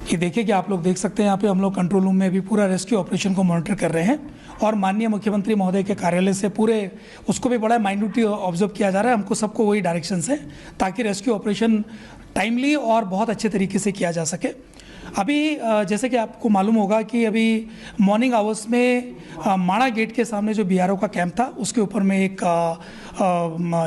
ये देखिए कि आप लोग देख सकते हैं यहाँ पे हम लोग कंट्रोल रूम में भी पूरा रेस्क्यू ऑपरेशन को मॉनिटर कर रहे हैं और माननीय मुख्यमंत्री महोदय के कार्यालय से पूरे उसको भी बड़ा माइन्यूटली ऑब्जर्व किया जा रहा है। हमको सबको वही डायरेक्शंस हैं ताकि रेस्क्यू ऑपरेशन टाइमली और बहुत अच्छे तरीके से किया जा सके। अभी जैसे कि आपको मालूम होगा कि अभी मॉर्निंग आवर्स में माणा गेट के सामने जो बीआरओ का कैंप था उसके ऊपर में एक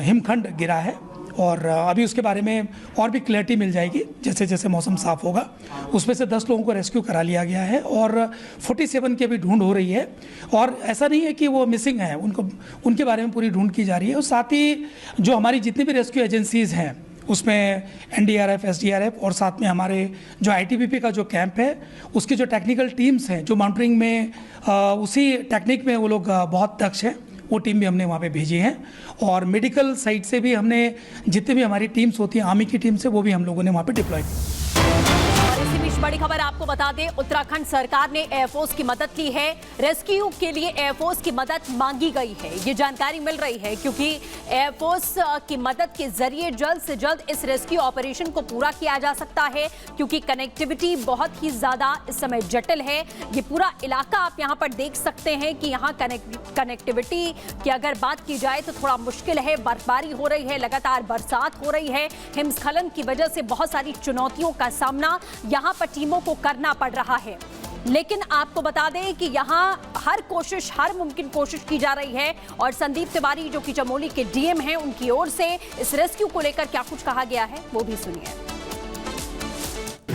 हिमखंड गिरा है और अभी उसके बारे में और भी क्लैरिटी मिल जाएगी जैसे जैसे मौसम साफ़ होगा। उसमें से 10 लोगों को रेस्क्यू करा लिया गया है और 47 की अभी ढूंढ हो रही है और ऐसा नहीं है कि वो मिसिंग है, उनके बारे में पूरी ढूंढ की जा रही है। और साथ ही जो हमारी जितनी भी रेस्क्यू एजेंसीज़ हैं उसमें एनडीआरएफ, एसडीआरएफ और साथ में हमारे जो आईटीबीपी का जो कैंप है उसकी जो टेक्निकल टीम्स हैं जो मॉनिटरिंग में उसी टेक्निक में वो लोग बहुत दक्ष हैं, वो टीम भी हमने वहाँ पे भेजी हैं। और मेडिकल साइड से भी हमने जितनी भी हमारी टीम्स होती हैं आर्मी की टीम से वो भी हम लोगों ने वहाँ पे डिप्लॉय की। इसी बीच बड़ी खबर आपको बता दें, उत्तराखंड सरकार ने एयरफोर्स की मदद ली है। रेस्क्यू के लिए एयरफोर्स की मदद मांगी गई है, ये जानकारी मिल रही है क्योंकि एयरफोर्स की मदद के जरिए जल्द से जल्द इस रेस्क्यू ऑपरेशन को पूरा किया जा सकता है क्योंकि कनेक्टिविटी बहुत ही ज्यादा इस समय जटिल है। ये पूरा इलाका आप यहाँ पर देख सकते हैं कि यहाँ कनेक्टिविटी की अगर बात की जाए तो थोड़ा मुश्किल है। बर्फबारी हो रही है, लगातार बरसात हो रही है, हिमस्खलन की वजह से बहुत सारी चुनौतियों का सामना यहाँ पर टीमों को करना पड़ रहा है। लेकिन आपको बता दें कि यहाँ हर मुमकिन कोशिश की जा रही है और संदीप तिवारी जो कि चमोली के डीएम हैं उनकी ओर से इस रेस्क्यू को लेकर क्या कुछ कहा गया है वो भी सुनिए।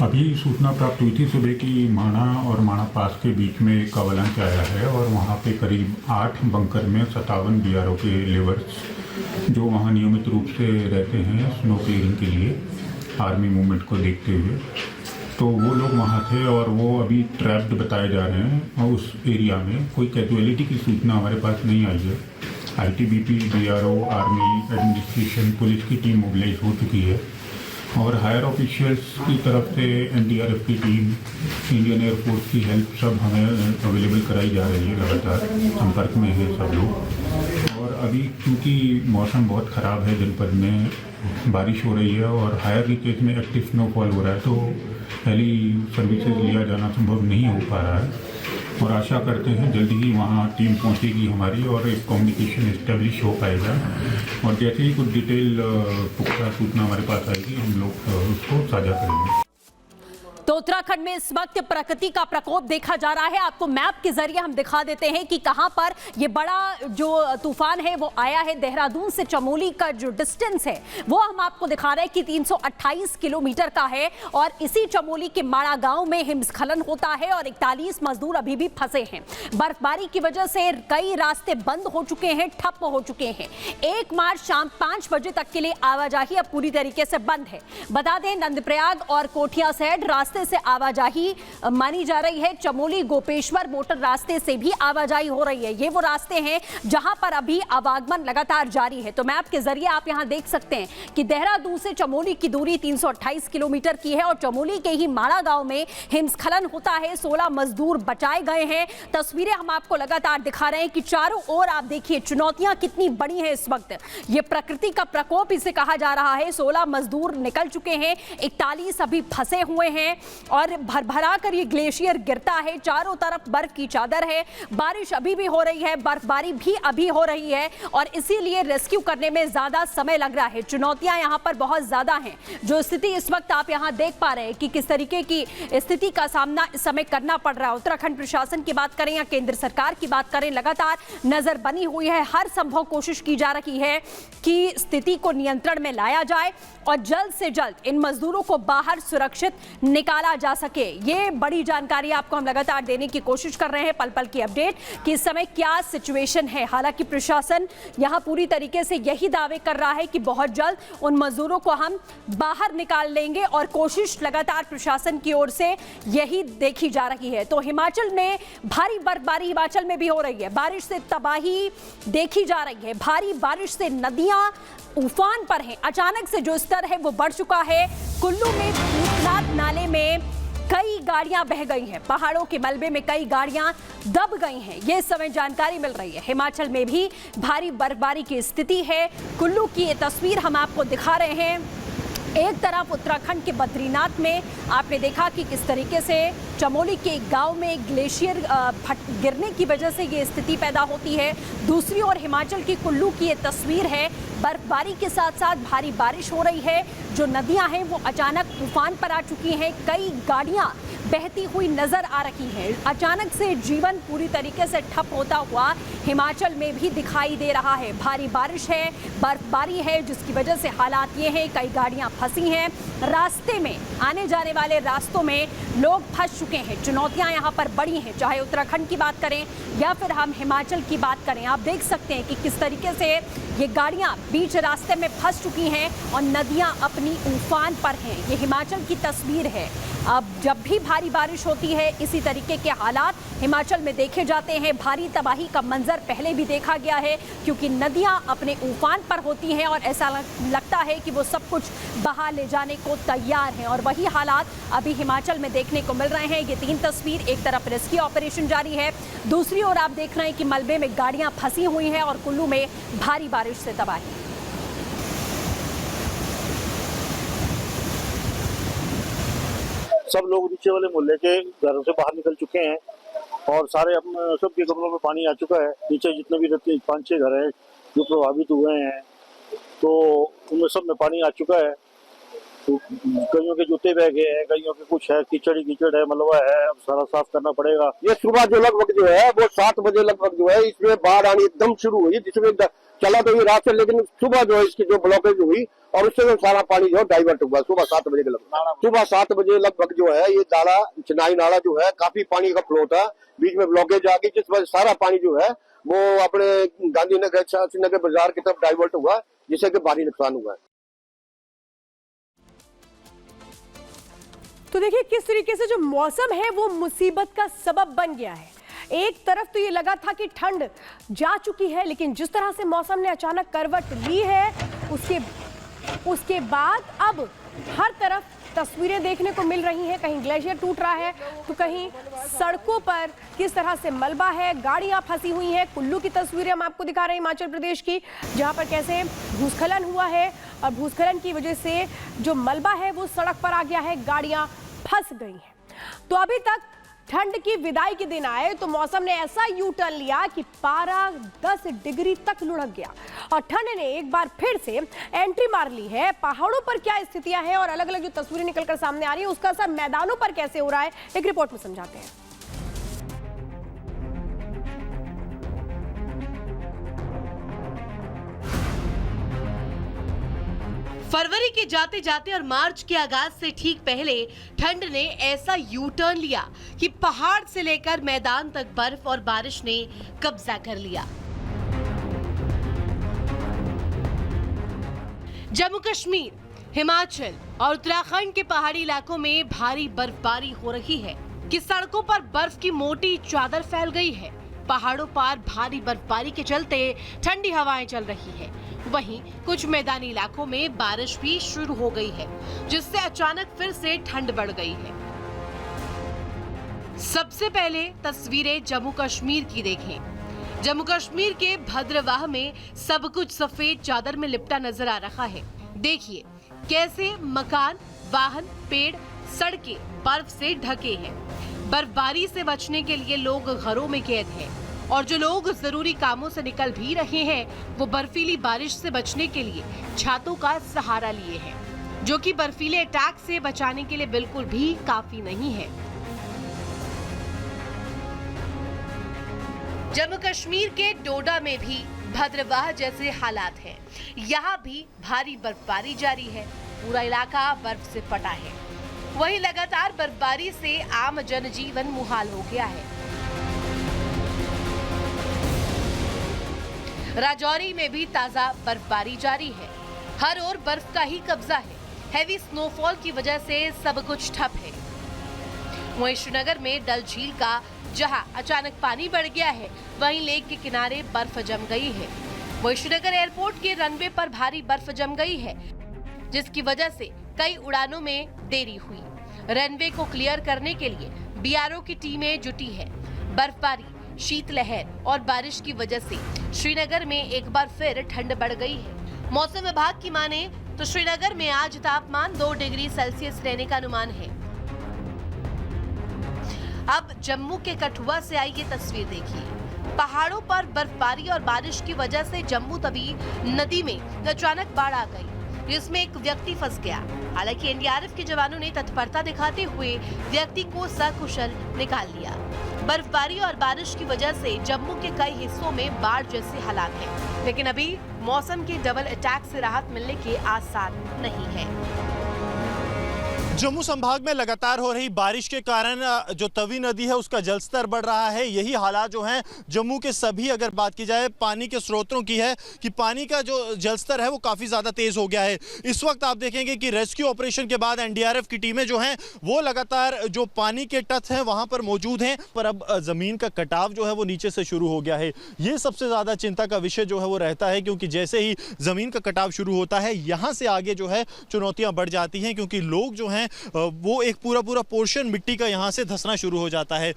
अभी सूचना प्राप्त हुई थी सुबह की माणा और माणा पास के बीच में एक अवलांच आया है और वहाँ पे करीब 8 बंकर में 57 बीआरओ के लेबर्स जो वहाँ नियमित रूप से रहते हैं स्नो क्लियरिंग के लिए आर्मी मूवमेंट को देखते हुए, तो वो लोग वहाँ थे और वो अभी ट्रैप्ड बताए जा रहे हैं। और उस एरिया में कोई कैजुअलिटी की सूचना हमारे पास नहीं आई है। ITBP, BRO, army, administration, police की टीम मोबिलाइज हो चुकी है और हायर ऑफिशियल्स की तरफ से एनडीआरएफ की टीम, इंडियन एयरफोर्स की हेल्प सब हमें अवेलेबल कराई जा रही है। लगातार संपर्क में है सब लोग। और अभी क्योंकि मौसम बहुत ख़राब है, जनपद में बारिश हो रही है और हायर रीचेज में एक्टिव स्नोफॉल हो रहा है, तो हेली सर्विसेज लिया जाना संभव नहीं हो पा रहा है। और आशा करते हैं जल्दी ही वहाँ टीम पहुँचेगी हमारी और एक कम्युनिकेशन इस्टेब्लिश हो पाएगा और जैसे ही कुछ डिटेल पुख्ता सूचना हमारे पास आएगी हम लोग उसको साझा करेंगे। तो उत्तराखंड में इस वक्त प्रकृति का प्रकोप देखा जा रहा है। आपको मैप के जरिए हम दिखा देते हैं कि कहां पर ये बड़ा जो तूफान है वो आया है। देहरादून से चमोली का जो डिस्टेंस है वो हम आपको दिखा रहे हैं कि 328 किलोमीटर का है और इसी चमोली के माणा गांव में हिमस्खलन होता है और 41 मजदूर अभी भी फंसे हैं। बर्फबारी की वजह से कई रास्ते बंद हो चुके हैं, ठप हो चुके हैं। 1 मार्च शाम 5 बजे तक के लिए आवाजाही अब पूरी तरीके से बंद है। बता दें नंदप्रयाग और कोठिया सैड रास्ते से आवाजाही मानी जा रही है। चमोली गोपेश्वर मोटर रास्ते से भी आवाजाही हो रही है। ये वो रास्ते हैं जहां पर अभी आवागमन लगातार जारी है। तो मैप के जरिए आप यहां देख सकते हैं कि देहरादून से चमोली की दूरी 328 किलोमीटर की है और चमोली के ही माणा गांव में हिमस्खलन होता है। 16 मजदूर बचाए गए हैं। तस्वीरें हम आपको लगातार दिखा रहे हैं कि चारों ओर आप देखिए चुनौतियां कितनी बड़ी हैं इस वक्त। ये प्रकृति का प्रकोप इसे कहा जा रहा है। 16 मजदूर निकल चुके हैं, 41 अभी फंसे हुए हैं और भरभरा कर ये ग्लेशियर गिरता है। चारों तरफ बर्फ की चादर है, बारिश अभी भी हो रही है, बर्फबारी भी अभी हो रही है और इसीलिए रेस्क्यू करने में ज्यादा समय लग रहा है। चुनौतियां यहां पर बहुत ज्यादा हैं। जो स्थिति इस वक्त आप यहां देख पा रहे हैं कि किस तरीके की स्थिति का सामना इस समय करना पड़ रहा है। उत्तराखंड प्रशासन की बात करें या केंद्र सरकार की बात करें, लगातार नजर बनी हुई है। हर संभव कोशिश की जा रही है कि स्थिति को नियंत्रण में लाया जाए और जल्द से जल्द इन मजदूरों को बाहर सुरक्षित निकाला जा सके। ये बड़ी जानकारी आपको हम लगातार देने की कोशिश कर रहे हैं, पल पल की अपडेट कि इस समय क्या सिचुएशन है। हालांकि प्रशासन यहां पूरी तरीके से यही दावे कर रहा है कि बहुत जल्द उन मजदूरों को हम बाहर निकाल लेंगे और कोशिश लगातार प्रशासन की ओर से यही देखी जा रही है। तो हिमाचल में भारी बर्फबारी हिमाचल में भी हो रही है। बारिश से तबाही देखी जा रही है। भारी बारिश से नदियां उफान पर हैं। अचानक से जो स्तर है वो बढ़ चुका है। कुल्लू में भूतनाथ नाले में कई गाड़ियां बह गई हैं। पहाड़ों के मलबे में कई गाड़ियां दब गई हैं। ये समय जानकारी मिल रही है। हिमाचल में भी भारी बर्फबारी की स्थिति है। कुल्लू की ये तस्वीर हम आपको दिखा रहे हैं। एक तरफ उत्तराखंड के बद्रीनाथ में आपने देखा कि किस तरीके से चमोली के एक गांव में ग्लेशियर गिरने की वजह से ये स्थिति पैदा होती है। दूसरी ओर हिमाचल की कुल्लू की ये तस्वीर है। बर्फबारी के साथ साथ भारी बारिश हो रही है। जो नदियां हैं वो अचानक उफान पर आ चुकी हैं। कई गाड़ियां बहती हुई नजर आ रही हैं। अचानक से जीवन पूरी तरीके से ठप होता हुआ हिमाचल में भी दिखाई दे रहा है। भारी बारिश है, बर्फबारी है, जिसकी वजह से हालात ये हैं, कई गाड़ियां फंसी हैं। रास्ते में आने जाने वाले रास्तों में लोग फंस चुके हैं। चुनौतियां यहाँ पर बड़ी हैं, चाहे उत्तराखंड की बात करें या फिर हम हिमाचल की बात करें। आप देख सकते हैं कि किस तरीके से ये गाड़ियां बीच रास्ते में फंस चुकी हैं और नदियां अपनी उफान पर हैं। ये हिमाचल की तस्वीर है। अब जब भी भारी बारिश होती है इसी तरीके के हालात हिमाचल में देखे जाते हैं। भारी तबाही का मंजर पहले भी देखा गया है, क्योंकि नदियां अपने उफान पर होती हैं और ऐसा लगता है कि वो सब कुछ बहा ले जाने को तैयार हैं। और वही हालात अभी हिमाचल में देखने को मिल रहे हैं। ये 3 तस्वीर, एक तरफ रेस्क्यू ऑपरेशन जारी है, दूसरी ओर आप देख रहे हैं कि मलबे में गाड़ियां फंसी हुई हैं और कुल्लू में भारी बारिश से तबाही। सब लोग नीचे वाले मोहल्ले के घरों से बाहर निकल चुके हैं और सारे सबके कमरों में पानी आ चुका है। नीचे जितने भी 5-6 घर हैं जो प्रभावित हुए हैं, तो उनमें सब में पानी आ चुका है। तो कईयों के जूते बह गए हैं, कईयों के कुछ है, कीचड़ है, मलबा है, अब सारा साफ करना पड़ेगा। ये सुबह जो लगभग जो है वो 7 बजे लगभग जो है इसमें बाढ़ आनी एकदम शुरू हुई, जिसमें चला तो ये रात से, लेकिन सुबह जो है इसकी जो ब्लॉकेज हुई और उससे जो सारा पानी जो है डाइवर्ट हुआ सुबह 7 बजे के लगभग। सुबह 7 बजे लगभग जो है ये नाला, चिनाई नाला जो है काफी पानी का फ्लो था, बीच में ब्लॉकेज आ गई, जिस वजह सारा पानी जो है वो अपने गांधीनगर श्रीनगर बाजार की तरफ डाइवर्ट हुआ, जिससे कि भारी नुकसान हुआ है। तो देखिए किस तरीके से जो मौसम है वो मुसीबत का सबब बन गया है। एक तरफ तो ये लगा था कि ठंड जा चुकी है, लेकिन जिस तरह से मौसम ने अचानक करवट ली है उसके बाद अब हर तरफ तस्वीरें देखने को मिल रही हैं। कहीं ग्लेशियर टूट रहा है तो कहीं सड़कों पर किस तरह से मलबा है, गाड़ियां फंसी हुई हैं। कुल्लू की तस्वीरें हम आपको दिखा रहे हैं हिमाचल प्रदेश की, जहां पर कैसे भूस्खलन हुआ है और भूस्खलन की वजह से जो मलबा है वो सड़क पर आ गया है, गाड़ियां फंस गई हैं। तो अभी तक ठंड की विदाई के दिन आए तो मौसम ने ऐसा यू टर्न लिया कि पारा 10 डिग्री तक लुढ़क गया और ठंड ने एक बार फिर से एंट्री मार ली है। पहाड़ों पर क्या स्थितियां हैं और अलग अलग जो तस्वीरें निकलकर सामने आ रही है उसका असर मैदानों पर कैसे हो रहा है, एक रिपोर्ट में समझाते हैं। फरवरी के जाते जाते और मार्च के आगाज से ठीक पहले ठंड ने ऐसा यू टर्न लिया कि पहाड़ से लेकर मैदान तक बर्फ और बारिश ने कब्जा कर लिया। जम्मू कश्मीर, हिमाचल और उत्तराखंड के पहाड़ी इलाकों में भारी बर्फबारी हो रही है कि सड़कों पर बर्फ की मोटी चादर फैल गई है। पहाड़ों पर भारी बर्फबारी के चलते ठंडी हवाएं चल रही है। वहीं कुछ मैदानी इलाकों में बारिश भी शुरू हो गई है, जिससे अचानक फिर से ठंड बढ़ गई है। सबसे पहले तस्वीरें जम्मू कश्मीर की देखें। जम्मू कश्मीर के भद्रवाह में सब कुछ सफेद चादर में लिपटा नजर आ रहा है। देखिए कैसे मकान, वाहन, पेड़, सड़कें बर्फ से ढके हैं। बर्फबारी से बचने के लिए लोग घरों में कैद हैं और जो लोग जरूरी कामों से निकल भी रहे हैं वो बर्फीली बारिश से बचने के लिए छातों का सहारा लिए हैं, जो कि बर्फीले अटैक से बचाने के लिए बिल्कुल भी काफी नहीं है। जम्मू कश्मीर के डोडा में भी भद्रवाह जैसे हालात हैं। यहाँ भी भारी बर्फबारी जारी है, पूरा इलाका बर्फ से पटा है। वहीं लगातार बर्फबारी से आम जनजीवन मुहाल हो गया है। राजौरी में भी ताजा बर्फबारी जारी है। हर ओर बर्फ का ही कब्जा है। हैवी स्नोफॉल की वजह से सब कुछ ठप है। वहीं श्रीनगर में डल झील का जहां अचानक पानी बढ़ गया है, वहीं लेक के किनारे बर्फ जम गई है। वहीं श्रीनगर एयरपोर्ट के रनवे पर भारी बर्फ जम गई है, जिसकी वजह से कई उड़ानों में देरी हुई। रनवे को क्लियर करने के लिए बीआरओ की टीमें जुटी है। बर्फबारी, शीतलहर और बारिश की वजह से श्रीनगर में एक बार फिर ठंड बढ़ गई है। मौसम विभाग की माने तो श्रीनगर में आज तापमान 2 डिग्री सेल्सियस रहने का अनुमान है। अब जम्मू के कठुआ से आई ये तस्वीर देखिए। पहाड़ों पर बर्फबारी और बारिश की वजह से जम्मू तवी नदी में अचानक बाढ़ आ गई, जिसमें एक व्यक्ति फंस गया। हालांकि एनडीआरएफ के जवानों ने तत्परता दिखाते हुए व्यक्ति को सकुशल निकाल लिया। बर्फबारी और बारिश की वजह से जम्मू के कई हिस्सों में बाढ़ जैसे हालात हैं, लेकिन अभी मौसम के डबल अटैक से राहत मिलने के आसार नहीं है। जम्मू संभाग में लगातार हो रही बारिश के कारण जो तवी नदी है उसका जलस्तर बढ़ रहा है। यही हालात जो हैं जम्मू के सभी, अगर बात की जाए पानी के स्रोतों की, है कि पानी का जो जलस्तर है वो काफ़ी ज़्यादा तेज़ हो गया है। इस वक्त आप देखेंगे कि रेस्क्यू ऑपरेशन के बाद एनडीआरएफ की टीमें जो हैं वो लगातार जो पानी के तट हैं वहाँ पर मौजूद हैं, पर अब ज़मीन का कटाव जो है वो नीचे से शुरू हो गया है। ये सबसे ज़्यादा चिंता का विषय जो है वो रहता है, क्योंकि जैसे ही ज़मीन का कटाव शुरू होता है यहाँ से आगे जो है चुनौतियाँ बढ़ जाती हैं, क्योंकि लोग जो हैं वो एक पूरा पोर्शन मिट्टी का यहाँ से धंसना शुरू हो जाता है।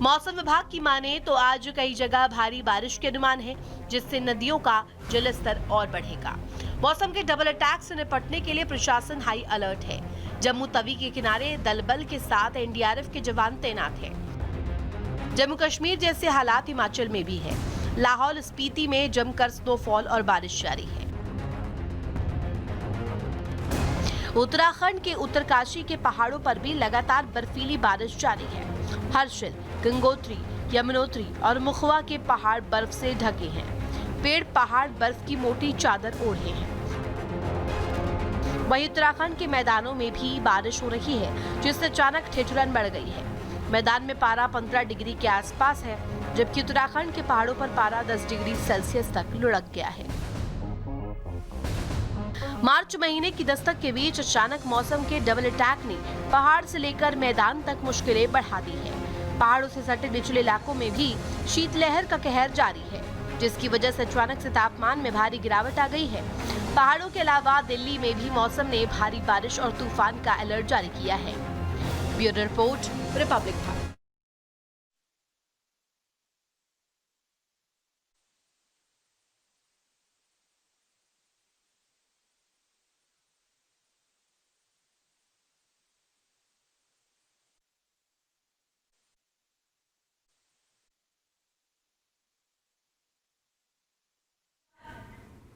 मौसम विभाग की माने तो आज कई जगह भारी बारिश के अनुमान है, जिससे नदियों का जलस्तर और बढ़ेगा। मौसम के डबल अटैक से निपटने के लिए प्रशासन हाई अलर्ट है। जम्मू तवी के किनारे दल बल के साथ एनडीआरएफ के जवान तैनात हैं। जम्मू कश्मीर जैसे हालात हिमाचल में भी है। लाहौल स्पीति में जमकर स्नोफॉल और बारिश जारी है। उत्तराखंड के उत्तरकाशी के पहाड़ों पर भी लगातार बर्फीली बारिश जारी है। हर्षिल, गंगोत्री, यमुनोत्री और मुखवा के पहाड़ बर्फ से ढके हैं। पेड़ पहाड़ बर्फ की मोटी चादर ओढ़े हैं। वहीं उत्तराखंड के मैदानों में भी बारिश हो रही है, जिससे अचानक ठिठुरन बढ़ गई है। मैदान में पारा 15 डिग्री के आसपास है, जबकि उत्तराखंड के पहाड़ों पर पारा 10 डिग्री सेल्सियस तक लुढ़क गया है। मार्च महीने की दस्तक के बीच अचानक मौसम के डबल अटैक ने पहाड़ से लेकर मैदान तक मुश्किलें बढ़ा दी है। पहाड़ों से सटे निचले इलाकों में भी शीतलहर का कहर जारी है, जिसकी वजह से अचानक से तापमान में भारी गिरावट आ गई है। पहाड़ों के अलावा दिल्ली में भी मौसम ने भारी बारिश और तूफान का अलर्ट जारी किया है। Bureau report, Republic Bharat.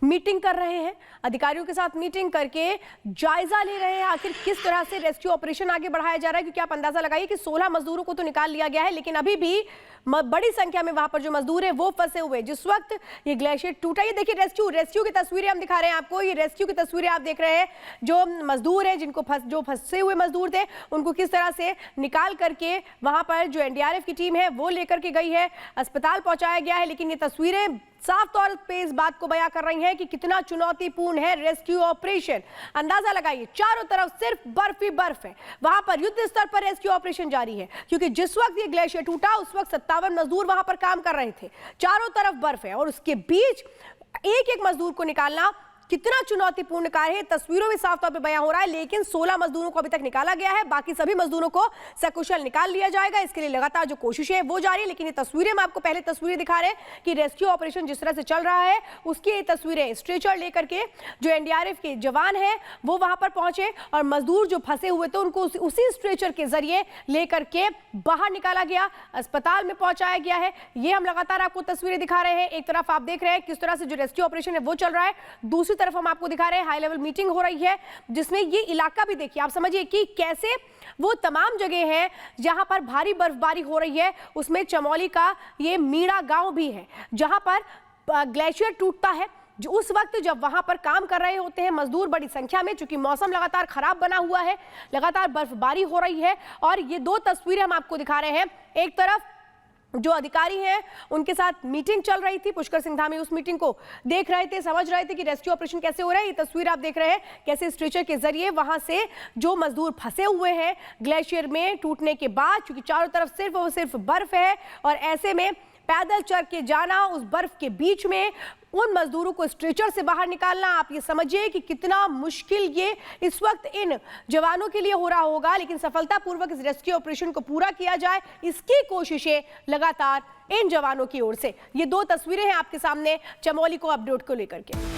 Meeting कर रहे हैं, अधिकारियों के साथ मीटिंग करके जायजा ले रहे हैं आखिर किस तरह से रेस्क्यू ऑपरेशन आगे बढ़ाया जा रहा है। क्योंकि आप अंदाजा लगाइए कि 16 मजदूरों को तो निकाल लिया गया है, लेकिन अभी भी बड़ी संख्या में वहां पर जो मजदूर हैं वो फंसे हुए। जिस वक्त ये ग्लेशियर टूटा, ये देखिए रेस्क्यू की तस्वीरें हम दिखा रहे हैं आपको। ये रेस्क्यू की तस्वीरें आप देख रहे हैं, जो मजदूर हैं जो फंसे हुए मजदूर थे उनको किस तरह से निकाल करके वहां पर जो एनडीआरएफ की टीम है वो लेकर के गई है, अस्पताल पहुंचाया गया है। लेकिन ये तस्वीरें साफ तौर पे इस बात को बयां कर रही हैं कि कितना चुनौतीपूर्ण है रेस्क्यू ऑपरेशन। अंदाजा लगाइए, चारों तरफ सिर्फ बर्फ ही बर्फ है। वहां पर युद्ध स्तर पर रेस्क्यू ऑपरेशन जारी है, क्योंकि जिस वक्त ये ग्लेशियर टूटा उस वक्त 57 मजदूर वहां पर काम कर रहे थे। चारों तरफ बर्फ है और उसके बीच एक एक मजदूर को निकालना कितना चुनौतीपूर्ण कार्य है, तस्वीरों में साफ तौर पे बयां हो रहा है। लेकिन 16 मजदूरों को अभी तक निकाला गया है, बाकी सभी मजदूरों को सकुशल निकाल लिया जाएगा। इसके लिए लगातार जो कोशिशें हैं वो जारी है। लेकिन ये तस्वीरें हम आपको पहले तस्वीरें दिखा रहे हैं कि रेस्क्यू ऑपरेशन जिस तरह से चल रहा है उसकी ये तस्वीरें। स्ट्रेचर लेकर के जो एनडीआरएफ के जवान हैं वो वहां पर पहुंचे और मजदूर जो फंसे हुए थे उनको उसी स्ट्रेचर के जरिए लेकर के बाहर निकाला गया, अस्पताल में पहुंचाया गया है। ये हम लगातार आपको तस्वीरें दिखा रहे हैं। एक तरफ आप देख रहे हैं किस तरह से जो रेस्क्यू ऑपरेशन है वो चल रहा है, दूसरी तरफ हम आपको दिखा रहे हैं हाई लेवल मीटिंग हो रही है, जिसमें ये इलाका भी देखिए, आप समझिए कि कैसे वो तमाम जगह है जहां पर भारी बर्फबारी हो रही है। उसमें चमोली का ये मीणा गांव भी है जहां पर ग्लेशियर टूटता है। जो उस वक्त जब वहां पर काम कर रहे होते हैं मजदूर बड़ी संख्या में, चूंकि मौसम लगातार खराब बना हुआ है, लगातार बर्फबारी हो रही है। और ये दो तस्वीरें हम आपको दिखा रहे हैं। एक तरफ जो अधिकारी हैं उनके साथ मीटिंग चल रही थी, पुष्कर सिंह धामी उस मीटिंग को देख रहे थे, समझ रहे थे कि रेस्क्यू ऑपरेशन कैसे हो रहा है। ये तस्वीर आप देख रहे हैं कैसे स्ट्रेचर के जरिए वहां से जो मजदूर फंसे हुए हैं ग्लेशियर में टूटने के बाद, क्योंकि चारों तरफ सिर्फ और सिर्फ बर्फ है और ऐसे में पैदल चल के जाना उस बर्फ के बीच में, उन मजदूरों को स्ट्रेचर से बाहर निकालना, आप ये समझिए कि कितना मुश्किल ये इस वक्त इन जवानों के लिए हो रहा होगा। लेकिन सफलतापूर्वक इस रेस्क्यू ऑपरेशन को पूरा किया जाए, इसकी कोशिशें लगातार इन जवानों की ओर से। ये दो तस्वीरें हैं आपके सामने चमोली को अपडेट को लेकर के।